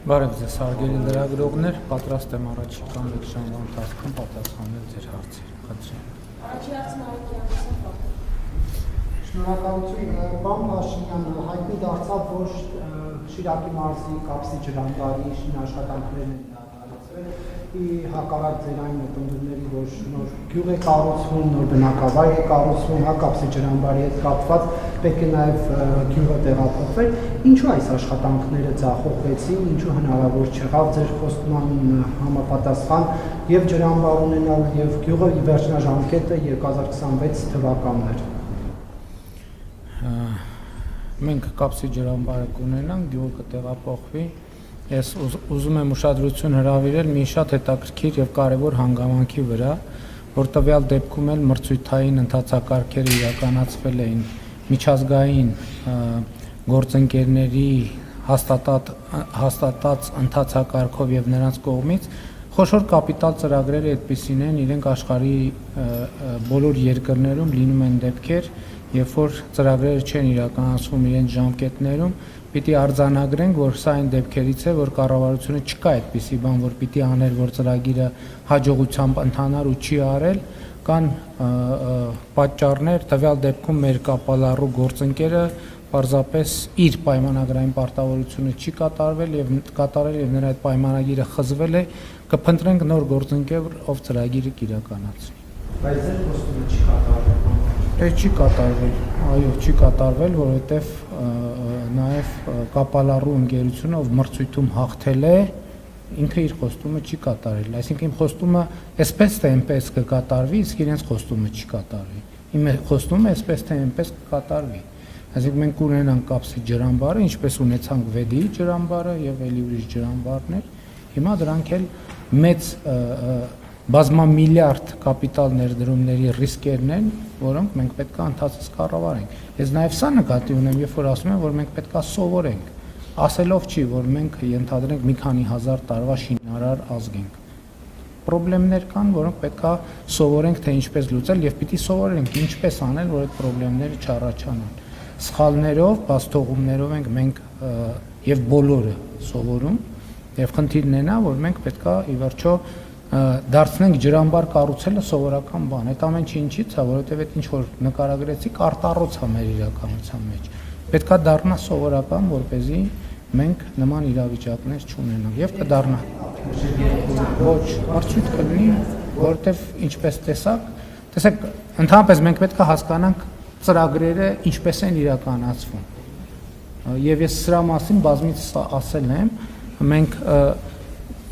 Բարև ձեզ, հարգելի լրագրողներ, պատրաստ եմ առաջիկա 1 ժամվա ընթացքում պատասխանել ձեր հարցերին։ Խնդրեմ։ Առաջին հարցն Արաքյանից է պատասխան։ Շնորհակալություն, պարոն Փաշինյան, հայտնի դարձավ, որ Շիրակի մարզի Կապսի ջրամբարի շինաշխատանքներն են իրականացվել, հակառակ ձեր այն մտնդումների, որ նոր գյուղ է կառուցվում, նոր բնակավայր է կառուցվում, Կապսի ջրամբարի հետ կապված, պետք է նաև գյուղը տեղափոխվել, ինչու այս աշխատանքները ձախողվեցին, ինչու հնարավոր չեղավ ձեր խոստման համապատասխան եւ ջրամբար ունենալ եւ գյուղը վերջնաժամկետը 2026 թվականներ։ Մենք Կապսի ջրամբարը կունենանք, գյուղը կտեղափոխվի։ Ես ուզում եմ ուշադրություն հրավիրել մի շատ հետաքրքիր եւ կարեւոր հանգամանքի վրա, որ տվյալ դեպքում էլ մրցույթային ընթացակարգերը իրականացվել էին միջազգային գործընկերների հաստատած ընթացակարգով եւ նրանց կողմից խոշոր կապիտալ ծրագրերը այդպիսին են, իրենք աշխարհի բոլոր երկրներում լինում են դեպքեր, երբ որ ծրագրերը չեն իրականացվում իրենց ժամկետներում, պիտի արձանագրենք, որ սա այն դեպքերից է, որ կառավարությունը չկա այդպիսի բան, որ պիտի աներ, որ ծրագիրը հաջողությամբ ընթանար ու չի արել, կան պատճառներ, տվյալ դեպքում մեր կապալառու գործընկերը պարզապես իր պայմանագրային պարտավորությունը չի կատարել եւ նրա այդ պայմանագիրը խզվել է, կփնտրենք նոր գործընկեր, ով ծրագիրը կիրականացնի։ Բայց ձեր խոստումը չի կատարվել։ Չի կատարվել, այո, չի կատարվել, որովհետև նաև կապալառու ընկերությունը, ով մրցույթում հաղթել է, ինքը իր խոստումը չի կատարել, այսինքն իմ խոստումը այսպես թե այնպես կկատարվի, իսկ իրենց խոստումը չի կատարվի։ Իմ խոստումը այսպես թե այնպես կկատարվի։ Այսինքն մենք ունենանք Կապսի ջրամբարը, ինչպես ունեցանք Վեդիի ջրամբարը եւ էլի ուրիշ ջրամբարներ, հիմա դրանք էլ մեծ բազմամիլիարդ կապիտալ ներդրումների ռիսկերն են, որոնք մենք պետք է ընթացից կառավարենք։ Ես նաև սա նկատի ունեմ, երբ որ ասում եմ, որ մենք պետք է սովորենք, ասելով չի, որ մենք ենթադրենք մի քանի հազար տարվա շինարար ազգ ենք։ Պրոբլեմներ կան, որոնք պետք է սովորենք, թե ինչպես լուծել եւ պիտի սովորենք ինչպես անել, որ այդ պրոբլեմները չառաջանան։ Սխալներով, բացթողումներով ենք մենք եւ բոլորը սովորում եւ խնդիրն է նա, որ մենք պետք է ի վերջո դարձնենք ջրամբար կառուցելը սովորական բան։ Այդ ամեն ինչից է, որովհետև այդ ինչ որ նկարագրեցիք արտառոց է մեր իրականության մեջ։ Պետք է դառնա սովորական, որպեսզի մենք նման իրավիճակներ չունենանք եւ կդառնա։ Ոչ, մրցույթ կլինի, որովհետև ինչպես տեսեք, ընդհանրապես մենք պետք է հասկանանք ծրագրերը ինչպես են իրականացվում։ Եվ ես սրա մասին բազմիցս ասել եմ, մենք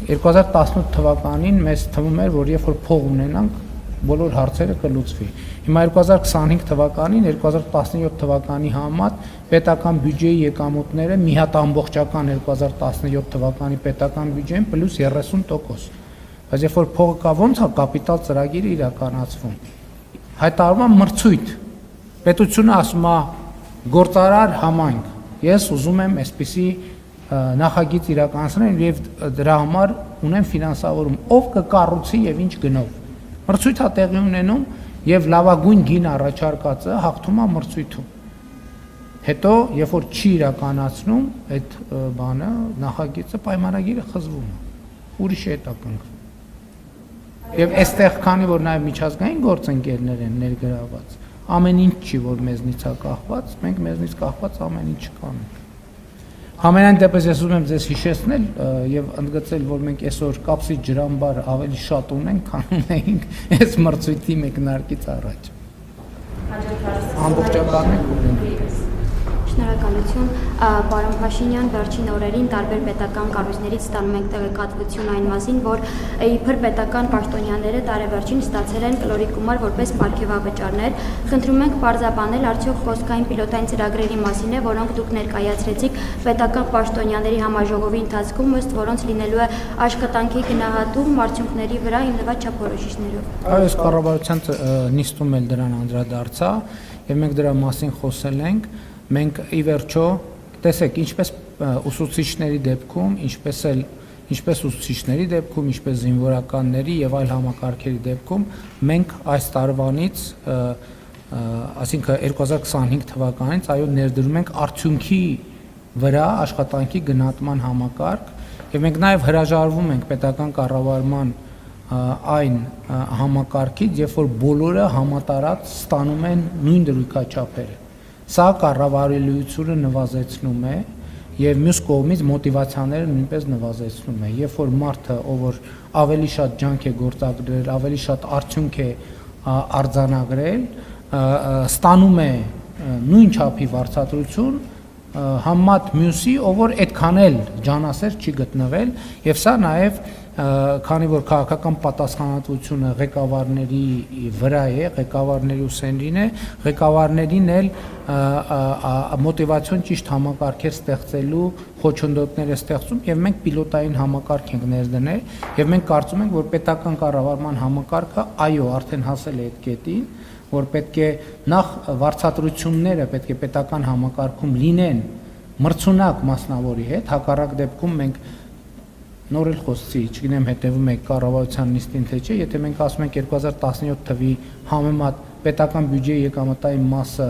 2018 թվականին մեզ թվում էր, որ երբ որ փող ունենանք, բոլոր հարցերը կլուծվի։ Հիմա 2025 թվականին, 2017 թվականի համեմատ պետական բյուջեի եկամուտները մի հատ ամբողջական 2017 թվականի պետական բյուջեին պլյուս 30%։ Բայց երբ որ փողը կա, ո՞նց է կապիտալ ծրագիրը իրականացվում։ Հայտարարում է մրցույթ։ Պետությունը ասում է գործարար համայնք։ Ես ուզում եմ այսպիսի նախագիծ իրականացնել եւ դրա համար ունեմ ֆինանսավորում, ով կկառուցի եւ ինչ գնով։ Մրցույթը տեղի ունենում եւ լավագույն գին առաջարկածը հաղթում է մրցույթում։ Հետո, երբ որ չի իրականացնում այդ բանը, նախագիծը պայմանագիրը խզվում է։ Ուրիշ է հետաքննվում։ Եվ այստեղ քանի որ նաեւ միջազգային գործընկերներ են ներգրաված, ամեն ինչ չի որ մեզնից է կախված, մենք մեզնից կախված ամեն ինչ կանենք։ Համենայն դեպս ես ուզում եմ ձեզ հիշեցնել եւ ընդգծել, որ մենք այսօր Կապսի ջրամբար ավելի շատ ունենք, քան ունեինք այս մրցույթի մեկնարկից առաջ։ Ամբողջական ենք ունենք։ Շնորհակալություն, պարոն Փաշինյան, վերջին օրերին տարբեր պետական կառույցներից ստանում ենք տեղեկատվություն այն մասին, որ իբր պետական պաշտոնյաները տարեվերջին ստացել են կլորի գումար որպես պարգևավճարներ։ Խնդրում ենք պարզաբանել, արդյոք խոսքային պիլոտային ծրագրերի մասին է, որոնք դուք ներկայացրեցիք պետական պաշտոնյաների համաժողովի ընթացքում, ըստ որոնց լինելու է աշխատանքի գնահատում արդյունքների վրա հիմնված չափորոշիչներով։ Այս կառավարության նիստում էլ դրան անդրադարձա եւ մենք դրա մասին խոսել ենք։ Մենք ի վերջո, տեսեք, ինչպես ուսուցիչների դեպքում, ինչպես ուսուցիչների դեպքում, ինչպես զինվորականների եւ այլ համակարգերի դեպքում, մենք այս տարվանից այսինքն 2025 թվականից այո ներդրում ենք արդյունքի վրա աշխատանքի գնահատման համակարգ եւ մենք նաեւ հրաժարվում ենք պետական կառավարման այն համակարգից, երբ որ բոլորը համատարած ստանում են նույն դրույքաչափերը։ Սա կառավարելիությունը նվազեցնում է եւ մյուս կողմից մոտիվացիաները նույնպես նվազեցնում է։ Երբ որ մարդը, ով որ ավելի շատ ջանք է գործադրել, ավելի շատ արդյունք է արձանագրել, ստանում է նույն չափի վարձատրություն համեմատ մյուսի, ով որ այդքան էլ ջանասեր չի գտնվել, եւ սա նաեւ քանի որ քաղաքական պատասխանատվությունը ղեկավարների վրա է, ղեկավարների ուսերին է, ղեկավարներին էլ մոտիվացիոն ճիշտ համակարգեր ստեղծելու խոչընդոտներ է ստեղծում եւ մենք պիլոտային համակարգ ենք ներդնել եւ մենք կարծում ենք, որ պետական կառավարման համակարգը այո, արդեն հասել է այդ կետին, որ պետք է նախ վարձատրությունները պետք է պետական համակարգում լինեն մրցունակ մասնավորի հետ, հակառակ դեպքում մենք նոր էլ խոսեցի, չգիտեմ հետևում եք կառավարության նիստին թե չէ, եթե մենք ասում ենք 2017 թվի համեմատ պետական բյուջեի եկամտային մասը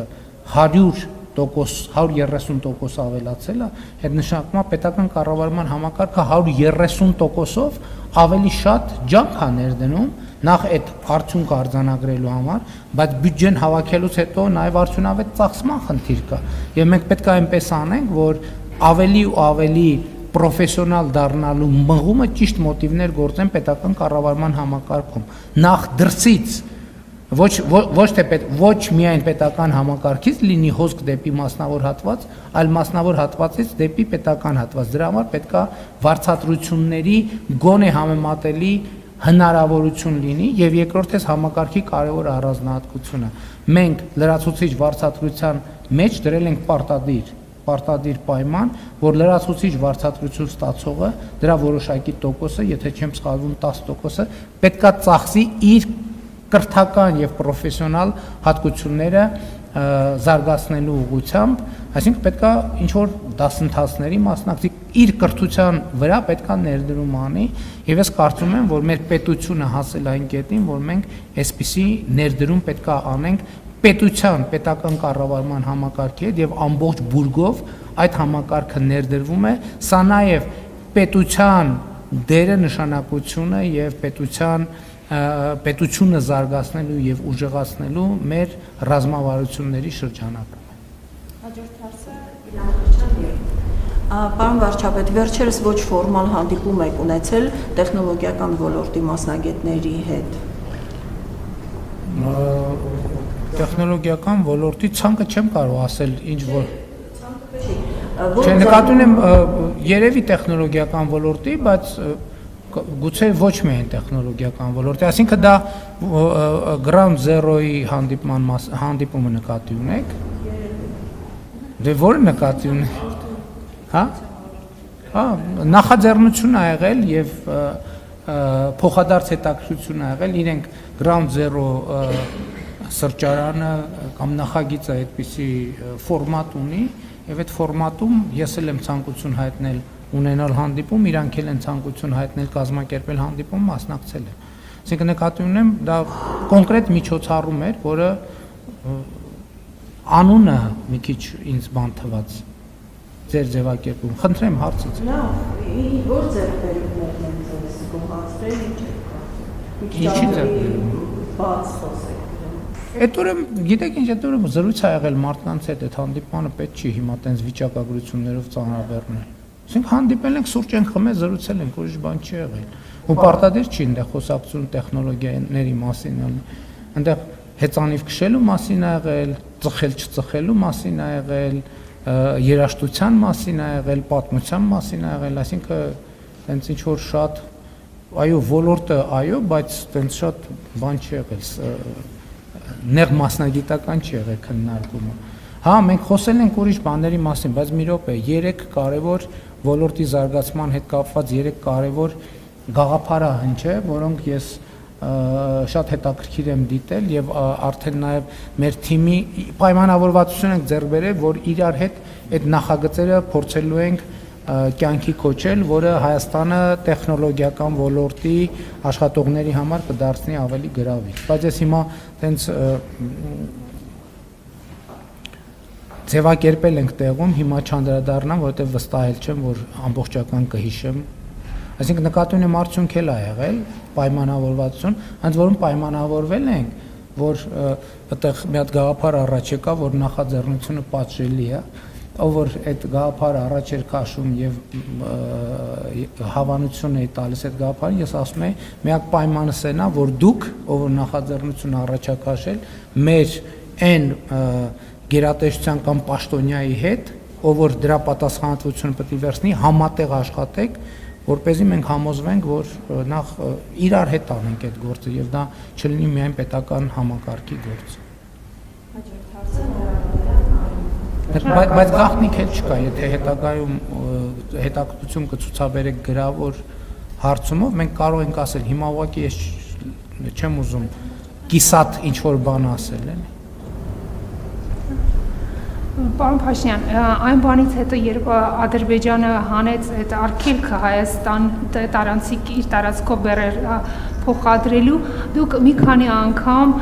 130% ավելացել է, այդ նշանակում է պետական կառավարման համակարգը 130%-ով ավելի շատ ջանք է ներդնում նախ այդ արդյունքը արձանագրելու համար, բայց բյուջեն հավաքելուց հետո նաև արդյունավետ ծախսման խնդիր կա։ Եվ մենք պետք է այնպես անենք, որ ավելի ու ավելի պրոֆեսիոնալ դառնալու մղումը ճիշտ մոտիվներ գործեն պետական կառավարման համակարգում։ Նախ դրսից ոչ միայն պետական համակարգից լինի հոսք դեպի մասնավոր հատված, այլ մասնավոր հատվածից դեպի պետական հատված։ Դրա համար պետք է վարձատրությունների գոնե համեմատելի հնարավորություն լինի եւ երկրորդից համակարգի կարևոր առանձնահատկությունը։ Մենք լրացուցիչ վարձատրության մեջ դրել ենք պարտադիր պայման, որ լրացուցիչ վարձատրություն ստացողը դրա որոշակի տոկոսը, եթե չեմ սխալվում 10%-ը, պետքա ծախսի իր կրթական եւ պրոֆեսիոնալ հատկությունները զարգացնելու ուղղությամբ, այսինքն պետքա ինչ որ դասընթացների մասնակցի իր կրթության վրա պետքա ներդրում անի եւ ես կարծում եմ, որ մեր պետությունը հասել այն կետին, որ մենք այսպիսի ներդրում պետքա անենք պետական կառավարման համակարգի հետ եւ ամբողջ բուրգով այդ համակարգը ներդրվում է, սա նաեւ պետության դերը նշանակությունը եւ պետությունը զարգացնելու եւ ուժեղացնելու մեր ռազմավարությունների շրջանակում է։ Հաջորդ հարցը Իլան Պարոն վարչապետ, վերջերս ոչ ֆորմալ հանդիպում եք ունեցել տեխնոլոգիական ոլորտի մասնագետների հետ։ Տեխնոլոգիական ոլորտի ցանկը չեմ կարող ասել ինչ որ Չէ, նկատի ունեմ երևի տեխնոլոգիական ոլորտի, բայց գուցե ոչ միայն տեխնոլոգիական ոլորտի, այսինքն դա Ground Zero-ի հանդիպումը նկատի ունեք։ Դե որը նկատի ունեք։ Հա, նախաձեռնություն ա եղել եւ փոխադարձ հետաքրքրություն ա եղել, իրենք Ground Zero սրճարանը կամ նախագիծը այդպիսի ֆորմատ ունի եւ այդ ֆորմատում ես էլ եմ ցանկություն հայտնել ունենալ հանդիպում, իրանք էլ են ցանկություն հայտնել կազմակերպել հանդիպում, մասնակցել եմ։ Այսինքն նկատի ունեմ դա կոնկրետ միջոցառում էր, որը անունը մի քիչ ինձ բան թվաց ձեր ձևակերպում։ Խնդրեմ հարցից։ Որ ձեռքբերումներն են ձեզ գոհացրել, ինչ Ինչի ձեռքբերում։ Բաց խոսեք։ Այդ օրը, գիտեք ինչ, այդ օրը զրույց ա եղել մարդկանց հետ, այդ հանդիպանը պետք չի հիմա տենց վիճակագրություններով ծանրաբեռնել։ Այսինքն հանդիպել ենք, սուրճ ենք խմել, զրուցել ենք, ուրիշ բան չի եղել։ Ու պարտադիր չի այնտեղ խոսակցություն տեխնոլոգիաների մասին, այնտեղ հեծանիվ քշելու մասին ա եղել, ծխել չծխելու մասին ա եղել, երաժշտության մասին ա եղել, պատմության մասին ա եղել, այսինքն տենց ինչ որ շատ այո, ոլորտը այո, բայց տենց շատ բան չի եղել, նեղ մասնագիտական չի եղել քննարկումը։ Հա, մենք խոսել ենք ուրիշ բաների մասին, բայց մի րոպե, 3 կարևոր ոլորտի զարգացման հետ կապված 3 կարևոր գաղափարահնչ է, որոնք ես շատ հետաքրքիր եմ դիտել եւ արդեն նաեւ մեր թիմի պայմանավորվածություն ենք ձեռք բերել, որ իրար հետ այդ նախագծերը փորձելու ենք կյանքի կոչել, որը Հայաստանը տեխնոլոգիական ոլորտի աշխատողների համար կդարձնի ավելի գրավիչ։ Բայց ես հիմա տենց ձևակերպել ենք տեղում, հիմա չանդրադառնամ, որովհետև վստահել չեմ, որ ամբողջական կհիշեմ։ Այսինքն նկատի ունեմ արդյունք էլ ա եղել, պայմանավորվածություն, ընդ որում պայմանավորվել ենք, որ այդտեղ մի հատ գաղափար առաջ եկա, որ նախաձեռնությունը պատժելի է, ով որ այդ գաղափարը առաջ էր քաշում եւ հավանություն է տալիս այդ գաղափարին, ես ասում եմ, միակ պայմանս է նա, որ դուք, ով որ նախաձեռնությունը առաջ է քաշել, մեր այն գերատեսչության կամ պաշտոնյայի հետ, ով որ դրա պատասխանատվությունը պետք է վերցնի, համատեղ աշխատեք, որպեսզի մենք համոզվենք, որ նախ իրար հետ անենք այդ գործը եւ դա չլինի միայն պետական համակարգի գործ։ Բայց գաղտնիք էլ չկա, եթե հետագայում հետաքրքրություն կցուցաբերեք գրավոր հարցումով, մենք կարող ենք ասել, հիմա ուղղակի ես չեմ ուզում կիսատ ինչ որ բան ասել, էլի։ Պարոն Փաշինյան, այն բանից հետո, երբ Ադրբեջանը հանեց այդ արգելքը Հայաստան տարանցիկ իր տարածքով բերեր փոխադրելու, դուք մի քանի անգամ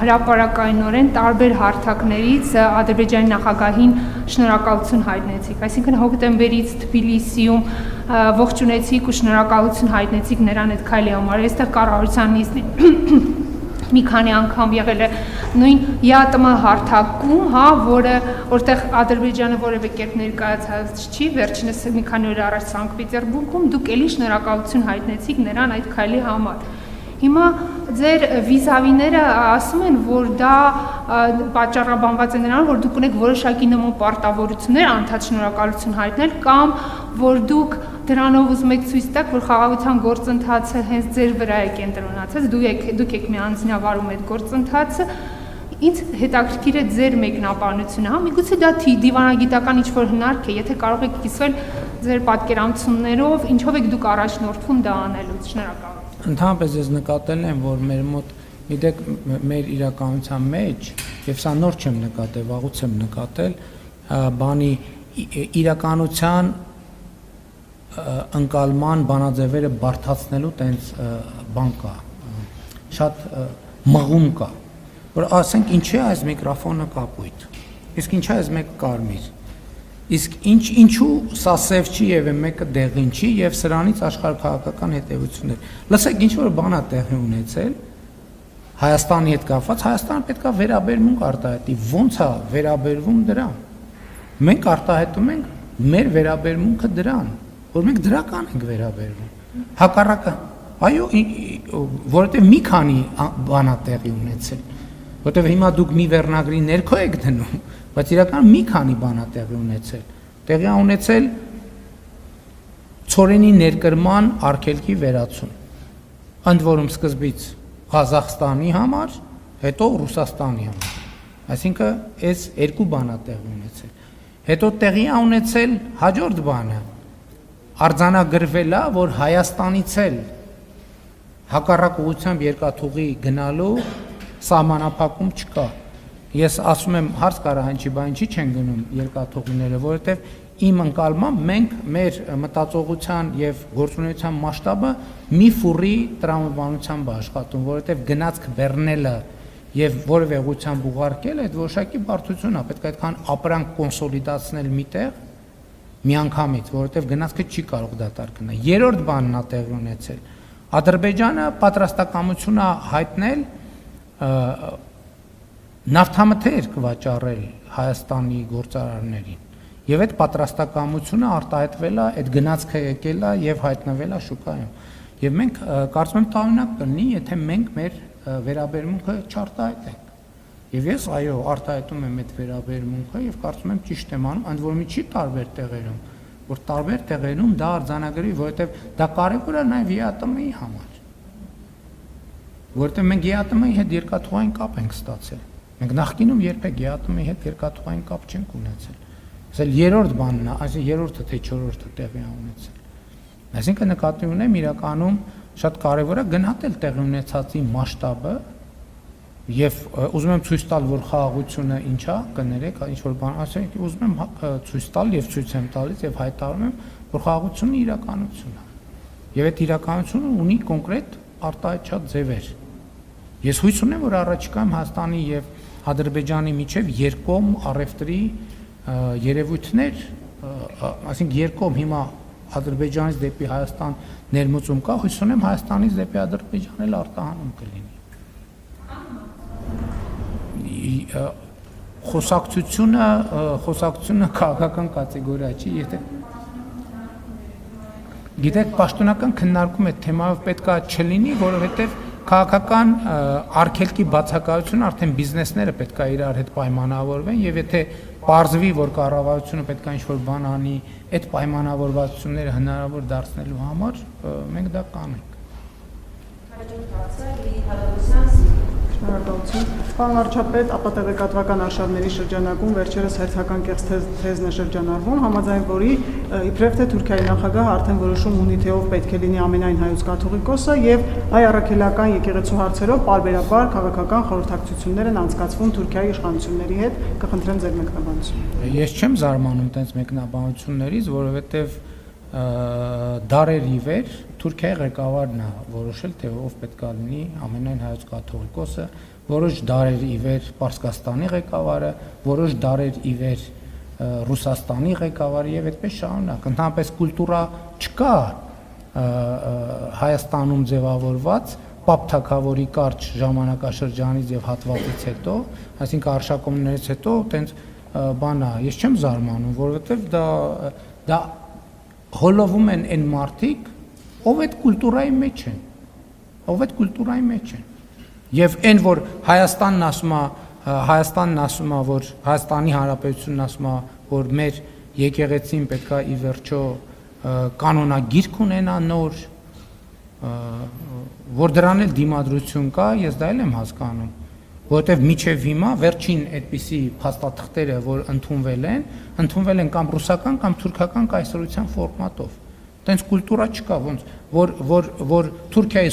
հրապարակայնորեն տարբեր հարթակներից Ադրբեջանի նախագահին շնորհակալություն հայտնեցիք, այսինքն հոկտեմբերից Թբիլիսիում ողջունեցիք ու շնորհակալություն հայտնեցիք նրան այդ քայլի համար, այստեղ կառավարության նիստին մի քանի անգամ եղել է նույն ԵԱՏՄ հարթակում, հա, որտեղ Ադրբեջանը որևէ կերպ ներկայացած չի, վերջինս մի քանի օր առաջ Սանկտ Պետերբուրգում դուք էլի շնորհակալություն հայտնեցիք նրան այդ քայլի համար։ Հիմա ձեր վիզավիները ասում են, որ դա պատճառաբանված է նրանով, որ դուք ունեք որոշակի նման պարտավորություններ անդադ շնորհակալություն հայտնել կամ որ դուք դրանով ուզում եք ցույց տաք, որ խաղաղության գործընթացը հենց ձեր վրա է կենտրոնացած, դուք եք միանձնյավարում այդ գործընթացը, ինձ հետաքրքիր է ձեր մեկնաբանությունը, հա, միգուցե դա դիվանագիտական ինչ-որ հնարք է, եթե կարող եք կիսվել ձեր պատկերանցումներով, ինչով եք դուք առաջնորդվում դա անելուց, շնորհակալ։ Ընդհանրապես ես նկատել եմ, որ մեր մոտ, գիտեք, մեր իրականության մեջ, եւ սա նոր չեմ նկատել, վաղուց եմ նկատել, բանի իրականության ընկալման բանաձևերը բարդացնելու տենց բան կա, շատ մղում կա, որ ասենք ինչի է այս միկրոֆոնը կապույտ, իսկ ինչի է այս մեկը կարմիր, իսկ ինչու սա սև չի եւ մեկը դեղին չի եւ սրանից աշխարհքաղաքական հետեւություններ։ Լսեք, ինչ որ բան է տեղի ունեցել Հայաստանի հետ կապված, Հայաստանը պետք է վերաբերմունք արտահայտի, ո՞նց է վերաբերվում դրան։ Մենք արտահայտում ենք մեր վերաբերմունքը դրան, որ մենք դրական ենք վերաբերվում։ Հակառակը, այո, որովհետեւ մի քանի բան է տեղի ունեցել, որովհետեւ հիմա դուք մի վերնագրի ներքո եք դնում, բայց իրական մի քանի բան է տեղի ունեցել։ Տեղի ունեցել ցորենի ներկրման արգելքի վերացում։ Ընդ որում սկզբից Ղազախստանի համար, հետո Ռուսաստանի համար։ Այսինքն այս երկու բան է տեղի ունեցել։ Հետո տեղի է ունեցել հաջորդ բանը։ Արձանագրվել է, որ Հայաստանից էլ հակառակ ուղղությամբ երկաթուղի գնալու սահմանափակում չկա։ Ես ասում եմ հարց կարա հնչի, բա ինչի չեն գնում երկաթուղիները, որովհետև իմ ընկալմամբ մենք մեր մտածողության եւ գործունեության մասշտաբը մի ֆուրի տրամաբանությամբ աշխատում, որովհետև գնացք բեռնելը եւ որևէ ուղղությամբ ուղարկելը այդ որոշակի բարդություն է, պետք է այդքան ապրանք կոնսոլիդացնել միտեղ միանգամից, որովհետև գնացքը չի կարող դատարկ գնալ։ Երրորդ բանն է տեղի ունեցել։ Ադրբեջանը պատրաստակամություն է հայտնել նավթամթերք վաճառել Հայաստանի գործարարներին եւ այդ պատրաստակամությունը արտահայտվել է, այդ գնացքը եկել է եւ հայտնվել է շուկայում։ Եվ մենք կարծում եմ տարօրինակ կլինի, եթե մենք մեր վերաբերմունքը չարտահայտենք։ Եվ ես այո, արտահայտում եմ այդ վերաբերմունքը եւ կարծում եմ ճիշտ եմ անում, ընդ որում չի տարբեր տեղերում, որ տարբեր տեղերում դա արձանագրի, որովհետեւ դա կարեւոր է նաեւ ԵԱՏՄ-ի համար։ Որովհետեւ մենք ԵԱՏՄ-ի հետ երկաթուղային կապ ենք ստացել։ Մենք նախկինում երբեք ԵԱՏՄ-ի հետ երկաթուղային կապ չենք ունեցել։ Ասել երրորդ բանն է, այսինքն երրորդը թե չորրորդը տեղի է ունեցել։ Այսինքն նկատի ունեմ իրականում շատ կարևոր է գնահատել տեղի ունեցածի մասշտաբը եւ ուզում եմ ցույց տալ, որ խաղաղությունը ինչա, կներեք, ինչ որ բան, ասենք ուզում եմ ցույց տալ եւ ցույց եմ տալիս եւ հայտարարում եմ, որ խաղաղությունը իրականություն է։ Եվ այդ իրականությունը ունի կոնկրետ արտահայտչած ձևեր։ Ես հույս ունեմ, որ առաջիկայում Հայաստանի եւ Ադրբեջանի միջև երկկողմ առևտրի երևույթներ, այսինքն երկում հիմա Ադրբեջանից դեպի Հայաստան ներմուծում կա, հույս ունեմ Հայաստանից դեպի Ադրբեջան էլ արտահանում կլինի։ Խոսակցությունը քաղաքական կատեգորիա չի, եթե գիտեք, պաշտոնական քննարկում այդ թեմայով պետք է չլինի, որովհետև քաղաքական արգելքի բացակայությունը արդեն բիզնեսները պետք է իրար հետ պայմանավորվեն եւ եթե պարզվի, որ կառավարությունը պետք է ինչ-որ բան անի, այդ պայմանավորվածությունները հնարավոր դարձնելու համար մենք դա կանենք։ Շնորհակալություն։ Պարոն վարչապետ, ապատեղեկատվական արշավների շրջանակում վերջերս հերթական կեղծ թեզն է շրջանառվում, համաձայն որի իբրև թե Թուրքիայի նախագահը արդեն որոշում ունի, թե ով պետք է լինի ամենայն հայոց կաթողիկոսը եւ հայ առաքելական եկեղեցու հարցերով պարբերաբար քաղաքական խորհրդակցություններ են անցկացվում Թուրքիայի իշխանությունների հետ, կխնդրեմ ձեր մեկնաբանությունը։ Ես չեմ զարմանում տենց մեկնաբանություններից, որովհետև դարեր ի վեր Թուրքիայի ղեկավարն է որոշել, թե ով պետք է լինի ամենայն հայոց կաթողիկոսը, որոշ դարեր ի վեր Պարսկաստանի ղեկավարը, որոշ դարեր ի վեր Ռուսաստանի ղեկավարը եւ այդպես շարունակ։ Ընդհանրապես կուլտուրա չկա Հայաստանում ձևավորված Պապ թագավորի կարճ ժամանակաշրջանից եւ հատվածից հետո, այսինքն արշակումներից հետո տենց բան է, ես չեմ զարմանում, որովհետեւ դա հոլովում են այն մարդիկ, ով այդ կուլտուրայի մեջ են, եւ այն որ Հայաստանն ասում է, որ Հայաստանի Հանրապետությունն ասում է, որ մեր եկեղեցին պետք է ի վերջո կանոնագիրք ունենա նոր, որ դրան էլ դիմադրություն կա, ես դա էլ եմ հասկանում, որովհետև միջև հիմա վերջին այդպիսի փաստաթղթերը, որ ընդունվել են կամ ռուսական կամ թուրքական կայսրության ֆորմատով։ Տենց կուլտուրա չկա, ոնց որ Թուրքիայի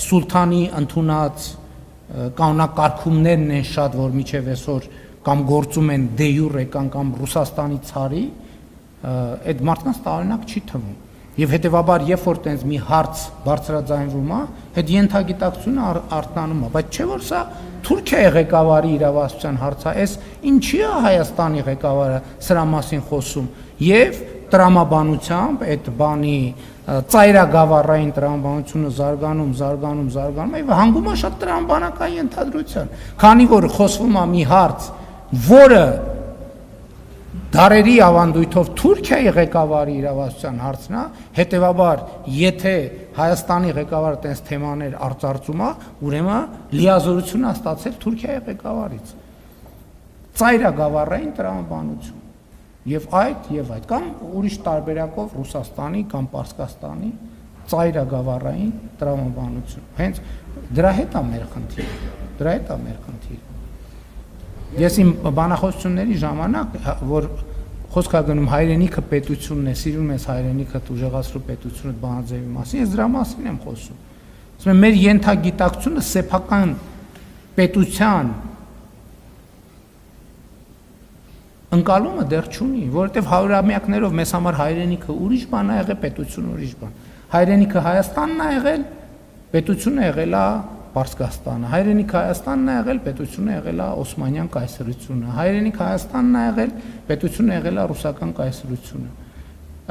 սուլթանի ընդունած կանոնակարգումներն են շատ, որ միջև այսօր կամ գործում են դե յուրե կամ Ռուսաստանի ցարի, այդ մարդկանց տարօրինակ չի թվում։ Եվ հետևաբար, երբ որ տենց մի հարց բարձրաձայնվում է, այդ ենթագիտակցությունը արթնանում է, բայց չէ որ սա Թուրքիայի ղեկավարի իրավասության հարց է, այս ինչի է Հայաստանի ղեկավարը սրա մասին խոսում, եւ տրամաբանությամբ այդ բանի ծայրագավառային տրամաբանությունը զարգանում, եւ հանգում է շատ տրամաբանական ենթադրության, քանի որ խոսվում է մի հարց, որը դարերի ավանդույթով Թուրքիայի ղեկավարի իրավասության հարցն է, հետևաբար, եթե Հայաստանի ղեկավարը տենց թեմաներ արծարծում է, ուրեմն լիազորություն է ստացել Թուրքիայի ղեկավարից։ Ծայրագավառային տրամաբանություն։ Եվ այդ, կամ ուրիշ տարբերակով Ռուսաստանի կամ Պարսկաստանի ծայրագավառային տրամաբանություն։ Հենց դրա հետ է մեր խնդիրը։ Ես իմ բանախոսությունների ժամանակ, որ խոսք է գնում հայրենիքը պետությունն է, սիրում ես հայրենիքդ ուժեղացրու պետությունը բանաձևի մասին, ես դրա մասին եմ խոսում։ Ասում եմ, մեր ենթագիտակցությունը սեփական պետության ընկալումը դեռ չունի, որովհետև հարյուրամյակներով մեզ համար հայրենիքը ուրիշ բան է եղել, պետությունը ուրիշ բան։ Հայրենիքը Հայաստանն է եղել, պետությունը եղել է Պարսկաստանը, հայրենիքը Հայաստանն է եղել, պետությունը եղել է Օսմանյան կայսրությունը, հայրենիքը Հայաստանն է եղել, պետությունը եղել է Ռուսական կայսրությունը։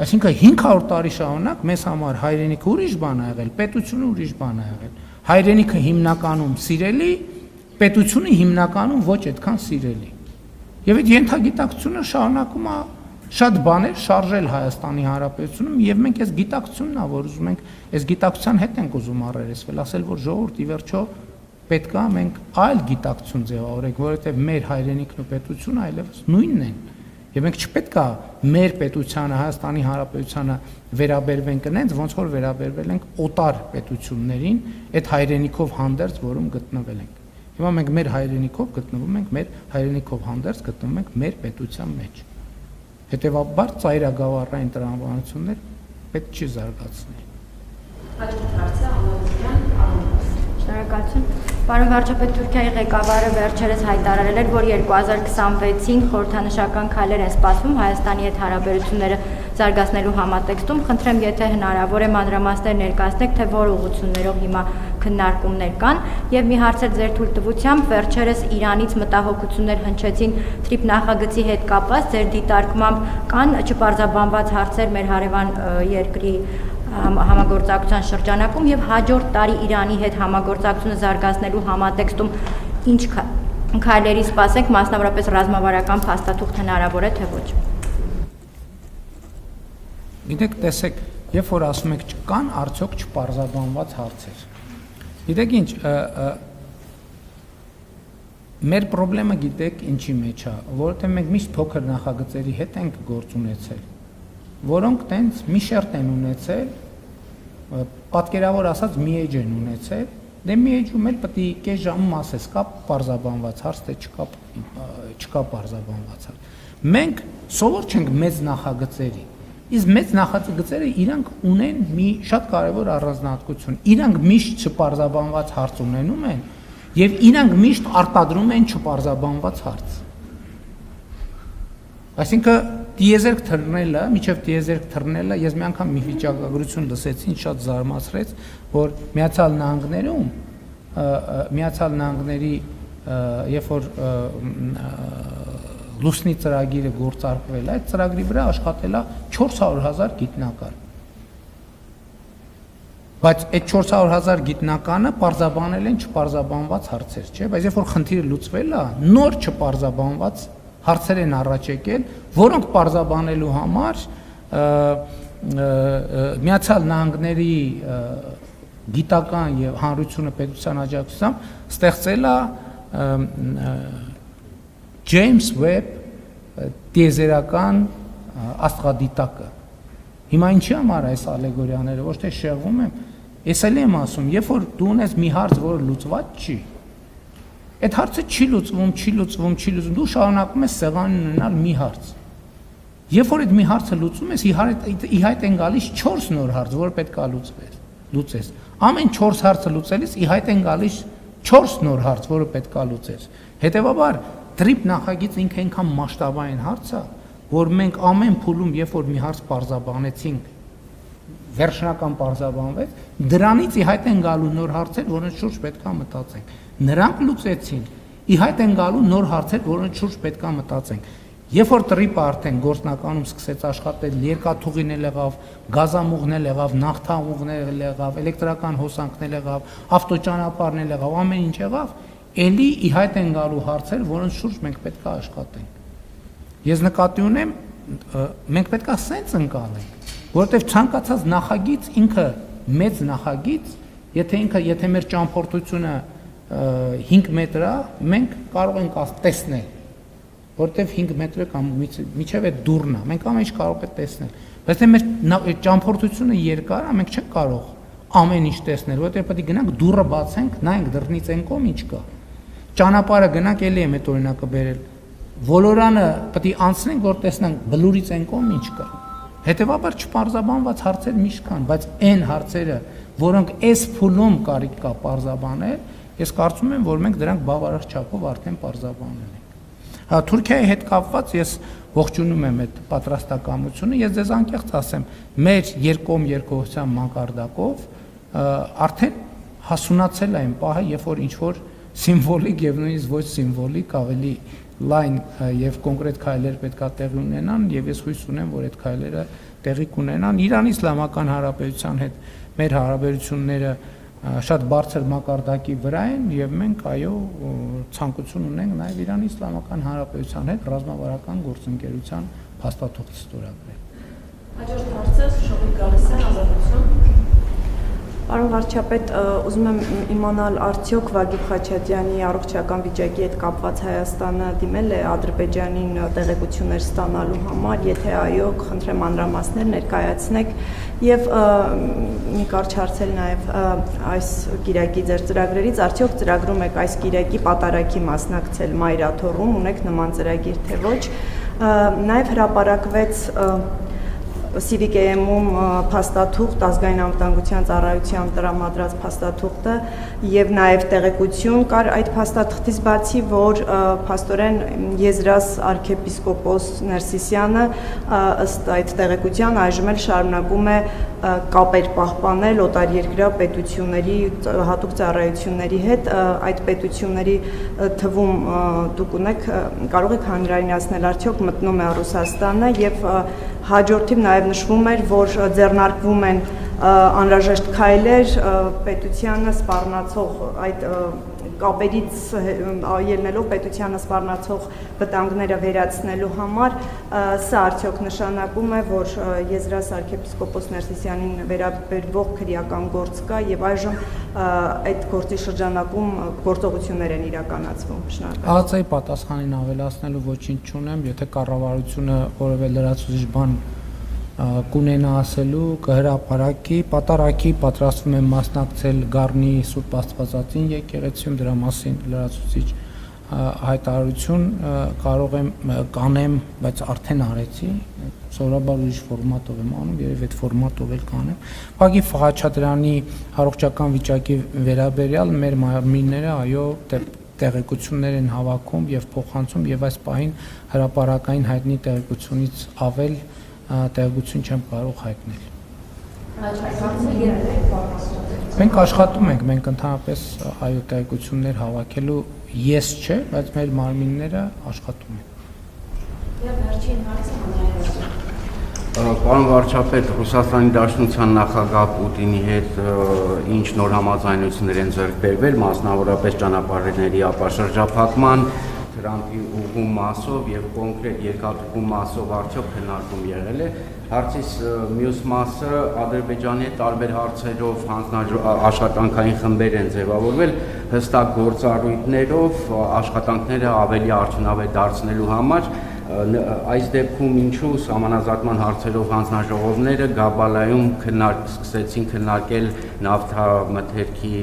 Այսինքն 500 տարի շարունակ մեզ համար հայրենիքը ուրիշ բան է եղել, պետությունը ուրիշ բան է եղել։ Հայրենիքը հիմնականում սիրելի, պետությունը հիմնականում ոչ այդքան սիրելի։ Եվ այդ ենթագիտակցությունը շարունակում է շատ բաներ շարժել Հայաստանի Հանրապետությունում եւ մենք այս գիտակցությունն է, որ ուզում ենք, այս գիտակցության հետ ենք ուզում առերեսվել, ասել, որ ժողովուրդ ի վերջո պետք է մենք այլ գիտակցություն ձևավորենք, որովհետեւ մեր հայրենիքն ու պետությունը այլևս նույնն են։ Եվ մենք չպետք է մեր պետությանը, Հայաստանի Հանրապետությանը վերաբերվենք այնց, ոնց որ վերաբերվել ենք օտար պետություններին, այդ հայրենիքով հանդերձ, որում գտնվել ենք։ Հիմա մենք մեր հայրենիքով գտնվում ենք, մեր հայրենիքով հանդերձ գտնվում ենք մեր պետության մեջ։ Հետևաբար ծայրագավառային տրամաբանություններ պետք չի զարգացնել։ Շնորհակալություն։ Պարոն վարչապետ, Թուրքիայի ղեկավարը վերջերս հայտարարել էր, որ 2026-ին խորհրդանշական քայլեր են սպասվում Հայաստանի հետ հարաբերությունները զարգացնելու համատեքստում։ Խնդրեմ, եթե հնարավոր է մանրամասներ ներկայացնեք, թե որ ուղղություններով հիմա քննարկումներ կան, եւ մի հարց է ձեր թույլտվությամբ, վերջերս Իրանից մտահոգություններ հնչեցին TRIP նախագծի հետ կապված, ձեր դիտարկմամբ կան չպարզաբանված հարցեր մեր հարևան երկրի համագործակցության շրջանակում եւ հաջորդ տարի Իրանի հետ համագործակցությունը զարգացնելու համատեքստում ինչ քայլերի սպասենք, մասնավորապես ռազմավարական փաստաթուղթ հնարավոր է թե ոչ։ Գիտեք, տեսեք, երբ որ ասում եք չկան, արդյոք չպարզաբանված հարցեր։ Գիտեք ինչ, մեր խնդրեմը գիտեք ինչի մեջ է, որովհետեւ մենք միշտ փոքր նախագծերի հետ ենք գործ ունեցել, որոնք տենց մի շերտ են ունեցել, պատկերավոր ասած մի էջ են ունեցել, դե մի էջում էլ պետք է կես ժամում ասես կա պարզաբանված հարց, թե չկա պարզաբանված հարց։ Մենք սովոր չենք մեծ նախագծերի, իսկ մեծ նախագծերը իրանք ունեն մի շատ կարևոր առանձնահատկություն, իրանք միշտ չպարզաբանված հարց ունենում են եւ իրանք միշտ արտադրում են չպարզաբանված հարց։ Այսինքն դիեզերք թռնելը, միջև դիեզերք թռնելը, ես մի անգամ մի վիճակագրություն լսեցի, շատ զարմացրեց, որ Միացյալ Նահանգների երբ որ լուսնի ծրագիրը գործարկվել է, այդ ծրագրի վրա աշխատել է 400,000 գիտնական։ Բայց այդ 400,000 գիտնականը պարզաբանել են չպարզաբանված հարցեր, չէ՞, բայց երբ որ խնդիրը լուծվել է, նոր չպարզաբանված հարցեր են առաջ եկել, որոնք պարզաբանելու համար Միացյալ Նահանգների գիտական եւ հանրությունը պետության աջակցությամբ ստեղծել է James Webb տիեզերական աստղադիտակը։ Հիմա ինչի համար այս ալեգորիաները, ոչ թե շեղվում եմ, ես էլ եմ ասում, երբ որ դու ունես մի հարց, որը լուծված չի, այդ հարցը չի լուծվում, դու շարունակում ես սեղանին ունենալ մի հարց։ Երբ որ այդ մի հարցը լուծում ես, ի հայտ են գալիս 4 նոր հարց, որը պետք է լուծես։ Ամեն 4 հարցը լուծելիս ի հայտ են գալիս 4 նոր հարց, որը պետք է լուծես։ Հետևաբար TRIP նախագիծ ինքը այնքան մասշտաբային հարց է, որ մենք ամեն փուլում, երբ որ մի հարց պարզաբանեցինք, վերջնական պարզաբանվեց, դրանից ի հայտ են գալու նոր հարցեր, որոնց շուրջ պետք է մտածենք։ Նրանք լուծեցին, ի հայտ են գալու նոր հարցեր, որոնց շուրջ պետք է մտածենք։ Երբ որ TRIP-ը արդեն գործնականում սկսեց աշխատել, երկաթուղին էլ եղավ, գազամուղն էլ եղավ, նավթամուղն էլ եղավ, էլեկտրական հոսանքն էլ եղավ, ավտոճանապարհն էլ եղավ, ամեն ինչ եղավ, էլի ի հայտ են գալու հարցեր, որոնց շուրջ մենք պետք է աշխատենք։ Ես նկատի ունեմ, մենք պետք է սենց ընկալենք, որովհետև ցանկացած նախագիծ ինքը մեծ նախագիծ, եթե մեր ճամփորդությունը 5 մետր է, մենք կարող ենք տեսնել, որովհետև 5 մետրը կամ միջև է դուրն է, մենք ամեն ինչ կարող ենք տեսնել, բայց թե մեր ճամփորդությունը երկար է, մենք չենք կարող ամեն ինչ տեսնել, որովհետև պետք է գնանք դուռը բացենք, նայենք դռնից այն կողմ ինչ կա։ Ճանապարհը գնանք, էլի եմ այդ օրինակը բերել։ Ոլորանը պետք է անցնենք, որ տեսնենք բլուրից այն կողմ ինչ կա։ Հետևաբար չպարզաբանված հարցեր միշտ կան, բայց այն հարցերը, որոնք այս փուլում կարիք կա պարզաբանել, ես կարծում եմ, որ մենք դրանք բավարար չափով արդեն պարզաբանել ենք։ Թուրքիայի հետ կապված ես ողջունում եմ այդ պատրաստակամությունը, ես ձեզ անկեղծ ասեմ, մեր երկկողմ երկխոսության մակարդակով արդեն հասունացել է այն պահը, երբ որ ինչ-որ սիմվոլիկ եւ նույնիսկ ոչ սիմվոլիկ ավելի լայն եւ կոնկրետ քայլեր պետք է տեղի ունենան եւ ես հույս ունեմ, որ այդ քայլերը տեղի կունենան Իրանի Իսլամական Հանրապետության հետ մեր հարաբերությունները շատ բարձր մակարդակի վրա են եւ մենք այո ցանկություն ունենք նաեւ Իրանի Իսլամական Հանրապետության հետ ռազմավարական գործընկերության փաստաթուղթ ստորագրել։ Հաջորդ հարցը Շողիկ Գալստյան, Ազատություն։ Պարոն վարչապետ, ուզում եմ իմանալ արդյոք Վագիվ Խաչատյանի առողջական վիճակի հետ կապված Հայաստանը դիմել է Ադրբեջանին տեղեկություններ ստանալու համար, եթե այո, խնդրեմ մանրամասներ ներկայացնեք եւ մի կարճ հարցել նաեւ այս գիրակի ձեր ծրագրերից արդյոք ծրագրում եք այս գիրակի պատարագի մասնակցել Մայրաթոռում, ունեք նման ծրագիր թե ոչ, նաեւ հրապարակվեց CVKM-ում փաստաթուղթ ազգային անվտանգության ծառայության տրամադրած փաստաթուղթը եւ նաեւ տեղեկություն կար այդ փաստաթղթից բացի, որ փաստորեն Եզրաս arczepiskopos Ներսիսյանը ըստ այդ տեղեկության այժմ էլ շարունակում է կապեր պահպանել օտարերկրյա պետությունների հատուկ ծառայությունների հետ, այդ պետությունների թվում դուք ունեք կարող եք հանրայնացնել արդյոք մտնում է Ռուսաստանը եւ հաջորդիվ նաեւ նշվում էր, որ ձեռնարկվում են անհրաժեշտ քայլեր պետությանը սպառնացող այդ կապերից ելնելով պետությանը սպառնացող վտանգները վերացնելու համար, սա արդյոք նշանակում է, որ Եզրաս arczepiskopos Ներսիսյանին վերաբերվող քրեական գործ կա եւ այժմ այդ գործի շրջանակում գործողություններ են իրականացվում։ Շնորհակալ։ Ահացայի պատասխանին ավելացնելու ոչինչ չունեմ, եթե կառավարությունը որևէ լրացուցիչ բան կունենա ասելու կհրապարակի, պատարակի պատրաստվում եմ մասնակցել Գառնի Սուրբ Աստվածածին եկեղեցիում, դրա մասին լրացուցիչ հայտարարություն կարող եմ կանեմ, բայց արդեն արեցի, սովորաբար ուրիշ ֆորմատով եմ անում, երևի այդ ֆորմատով էլ կանեմ։ Ուղղակի Խաչատրյանի առողջական վիճակի վերաբերյալ մեր մարմինները այո տեղեկություններ են հավաքում եւ փոխանցում եւ այս պահին հրապարակային հայտնի տեղեկությունից ավել տեղեկություն չեմ կարող հայտնել։ Մենք աշխատում ենք, մենք ընդհանրապես այո տեղեկություններ հավաքելու ես չէ, բայց մեր մարմինները աշխատում են։ Պարոն վարչապետ, Ռուսաստանի Դաշնության նախագահ Պուտինի հետ ինչ նոր համաձայնություններ են ձեռք բերվել, մասնավորապես ճանապարհների ապաշրջափակման, Թրամփի ուղղում մասով եւ կոնկրետ երկաթուղու մասով արդյոք քննարկում եղել է։ Հարցիս մյուս մասը Ադրբեջանի հետ տարբեր հարցերով աշխատանքային խմբեր են ձևավորվել հստակ գործառույթներով աշխատանքները ավելի արդյունավետ դարձնելու համար։ Այս դեպքում ինչու սահմանազատման հարցերով հանձնաժողովները Գաբալայում սկսեցին քննարկել նավթամթերքի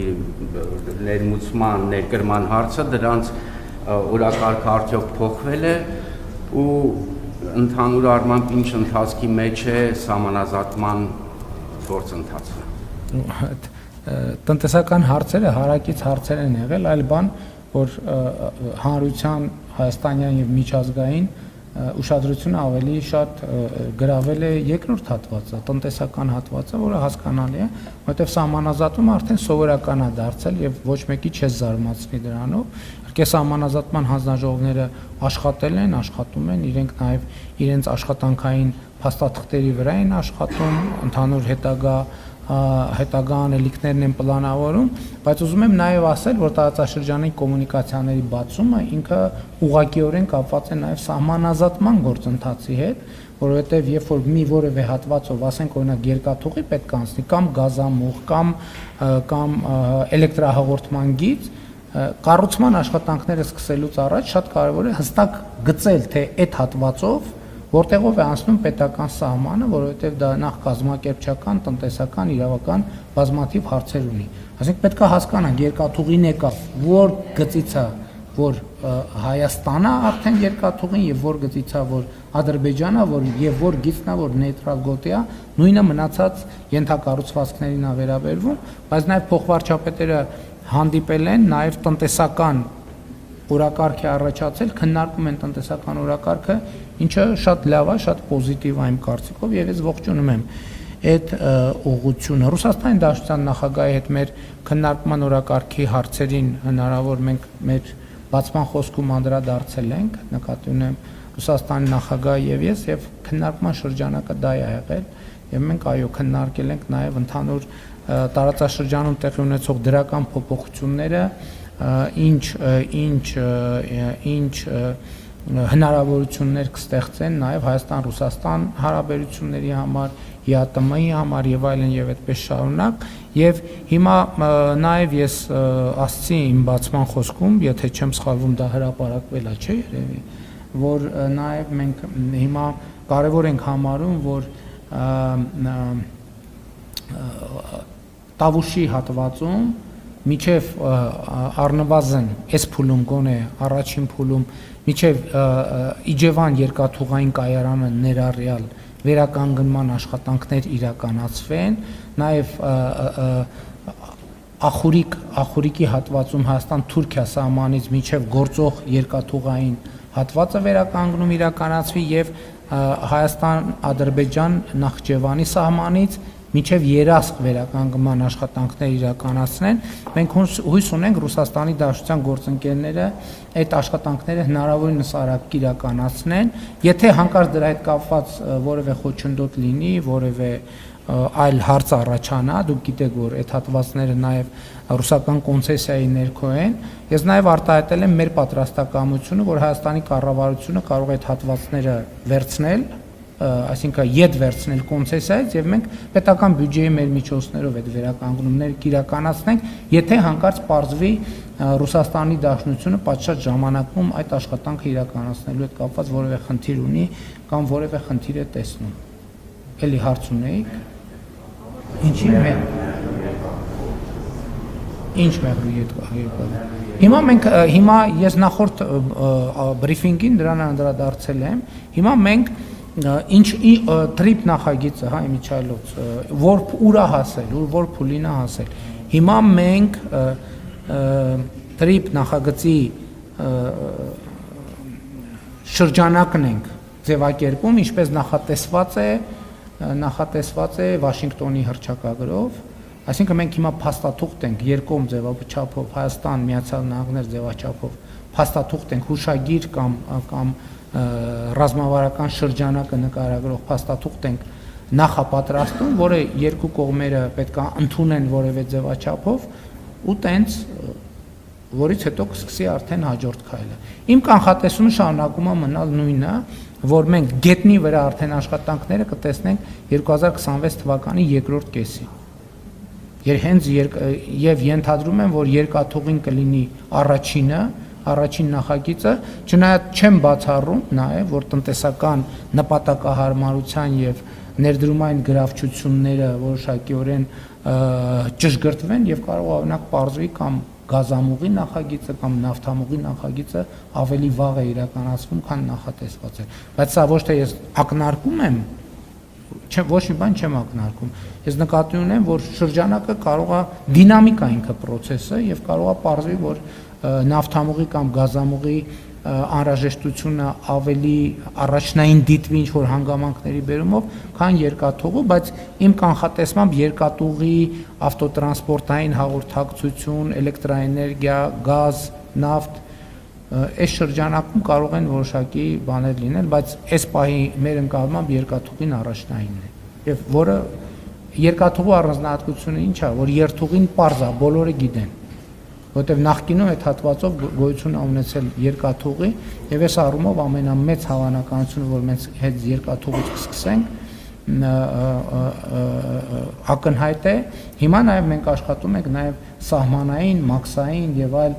ներմուծման, ներկրման հարցը, դրանց օրակարգը արդյոք փոխվել է ու ընդհանուր առմամբ ինչ ընթացքի մեջ է սահմանազատման գործընթացը։ Տնտեսական հարցերը հարակից հարցեր են եղել, այլ բան, որ հանրության հայաստանյան եւ միջազգային ուշադրությունը ավելի շատ գրավել է երկրորդ հատվածը, տնտեսական հատվածը, որը հասկանալի է, որովհետև սահմանազատումը արդեն սովորական է դարձել եւ ոչ մեկի չի զարմացնի դրանով։ Իհարկե սահմանազատման հանձնաժողովները աշխատել են, աշխատում են, իրենք նաեւ իրենց աշխատանքային փաստաթղթերի վրա են աշխատում, ընդհանուր հետագա անելիքներն են պլանավորում, բայց ուզում եմ նաև ասել, որ տարածաշրջանային կոմունիկացիաների բացումը ինքը ուղղակիորեն կապված է նաև սահմանազատման գործընթացի հետ, որովհետև երբ որ մի որևէ հատվածով, ասենք օրինակ երկաթուղի պետք է անցնի կամ գազամուղ կամ էլեկտրահաղորդման գիծ, կառուցման աշխատանքները սկսելուց առաջ շատ կարևոր է հստակ գծել, թե այդ հատվածով որտեղով է անցնում պետական սահմանը, որովհետև դա նախ կազմակերպչական, տնտեսական, իրավական բազմաթիվ հարցեր ունի։ Այսինքն պետք է հասկանանք երկաթուղին եկավ, որ գծից է, որ Հայաստանը արդեն երկաթուղին եւ որ գծից է, որ Ադրբեջանը, եւ որ գիծն է, որ նեյտրալ գոտի է, նույնը մնացած ենթակառուցվածքներին է վերաբերվում, բայց նաեւ փոխվարչապետերը հանդիպել են նաեւ տնտեսական օրակարգ է առաջացել, քննարկում են տնտեսական օրակարգը, ինչը շատ լավ է, շատ պոզիտիվ է իմ կարծիքով եւ ես ողջունում եմ այդ ուղղությունը։ Ռուսաստանի Դաշնության նախագահի հետ մեր քննարկման օրակարգի հարցերին հնարավոր մենք մեր բացման խոսքում անդրադարձել ենք, նկատի ունեմ Ռուսաստանի նախագահը եւ ես եւ քննարկման շրջանակը դա է եղել եւ մենք այո քննարկել ենք նաեւ ընդհանուր տարածաշրջանում տեղի ունեցող դրական փոփոխությունները, ինչ հնարավորություններ կստեղծեն նաև Հայաստան-Ռուսաստան հարաբերությունների համար, ԵԱՏՄ-ի համար եւ այլն եւ այդպես շարունակ եւ հիմա նաև ես ասացի իմ բացման խոսքում, եթե չեմ սխալվում դա հրապարակվել է, չէ՞ երևի, որ նաև մենք հիմա կարևոր ենք համարում, որ Տավուշի հատվածում միջև առնվազն այս փուլում գոնե առաջին փուլում միջև Իջևան երկաթուղային կայարանը ներառյալ վերականգնման աշխատանքներ իրականացվեն, նաև ախուրիկի հատվածում Հայաստան-Թուրքիա սահմանից մինչև գործող երկաթուղային հատվածը վերականգնում իրականացվի եւ Հայաստան-Ադրբեջան-Նախճեվանի սահմանից մինչև երասխ վերականգնման աշխատանքներ իրականացնեն։ Մենք հույս ունենք Ռուսաստանի Դաշնության գործընկերները այդ աշխատանքները հնարավորինս արագ իրականացնեն, եթե հանկարծ դրա հետ կապված որևէ խոչընդոտ լինի, որևէ այլ հարց առաջանա, դուք գիտեք, որ այդ հատվածները նաև ռուսական կոնցեսիայի ներքո են։ Ես նաև արտահայտել եմ մեր պատրաստակամությունը, որ Հայաստանի կառավարությունը կարող է այդ հատվածները վերցնել, այսինքն յետ վերցնել կոնցեսիայից եւ մենք պետական բյուջեի մեր միջոցներով այդ վերականգնումները կիրականացնենք, եթե հանկարծ պարզվի Ռուսաստանի Դաշնությունը պատշաճ ժամանակում այդ աշխատանքը իրականացնելու հետ կապված որևէ խնդիր ունի կամ որևէ խնդիր է տեսնում։ Էլի հարց ունեիք։ Ինչի՞ Ինչ մեղրու երկու։ Հիմա ես նախորդ բրիֆինգին դրան անդրադարձել եմ։ Հիմա մենք ինչ տրիպ նախագիծը, հա, Միչայլոց, որ ուրա հասել, որ փուլինա հասել։ Հիմա մենք տրիպ նախագծի շրջանակն ենք ձևակերպում, ինչպես նախատեսված է Վաշինգտոնի հռչակագրով, այսինքն մենք հիմա փաստաթուղթ ենք երկկողմ ձևաչափով Հայաստան, Միացյալ Նահանգներ ձևաչափով փաստաթուղթ ենք հուշագիր կամ ռազմավարական շրջանակը նկարագրող փաստաթուղթ ենք նախապատրաստում, որը երկու կողմերը պետք է ընդունեն որևէ ձևաչափով ու տենց որից հետո կսկսի արդեն հաջորդ քայլը։ Իմ կանխատեսումը շարունակում է մնալ նույնը, որ մենք գետնի վրա արդեն աշխատանքները կտեսնենք 2026 թվականի երկրորդ կեսին։ Եվ ենթադրում եմ, որ երկաթուղին կլինի առաջին նախագիծը, չնայած չեմ բացառում նաև, որ տնտեսական նպատակահարմարության եւ ներդրումային գրավչությունները որոշակիորեն ճշգրտվեն եւ կարող օրինակ պարզվի կամ գազամուղի նախագիծը կամ նավթամուղի նախագիծը ավելի վաղ է իրականացվում, քան նախատեսված է։ Բայց սա ոչ թե ես ակնարկում եմ, ոչ մի բան չեմ ակնարկում։ Ես նկատի ունեմ, որ շրջանակը կարող է դինամիկա ինքը process-ը եւ կարող է պարզվի, որ նավթամուղի կամ գազամուղի անհրաժեշտությունը ավելի առաջնային դիտվի ինչ որ հանգամանքների բերումով, քան երկաթուղու, բայց իմ կանխատեսմամբ երկաթուղի, ավտոտրանսպորտային հաղորդակցություն, էլեկտրաէներգիա, գազ, նավթ այս շրջանակում կարող են որոշակի բաներ լինել, բայց այս պահի մեր ընկալմամբ երկաթուղին առաջնայինն է։ Եվ որը երկաթուղու առանձնահատկությունը ինչ է, որ երթուղին պարզ է, բոլորը գիտեն, որտեղ նախկինում այդ հատվածով գոյություն է ունեցել երկաթուղի, եւ այս առումով ամենամեծ հավանականությունը, որ մենք հետ երկաթուղից կսկսենք, ակնհայտ է։ Հիմա նաև մենք աշխատում ենք նաև սահմանային, մաքսային եւ այլ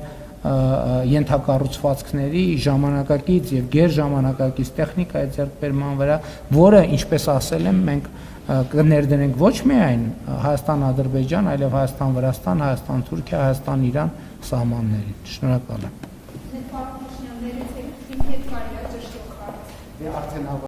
ենթակառուցվածքների ժամանակակից եւ գերժամանակակից տեխնիկայի ձեռքբերման վրա, որը, ինչպես ասել եմ, մենք կներդնենք ոչ միայն Հայաստան-Ադրբեջան, այլև Հայաստան-Վրաստան, Հայաստան-Թուրքիա, Հայաստան-Իրան սահմաններին։ Շնորհակալ եմ։ Այդ պարոն Փաշինյան, ներեցեք, իմ հետ կարելի է ճշտող հարց։ Դե արդեն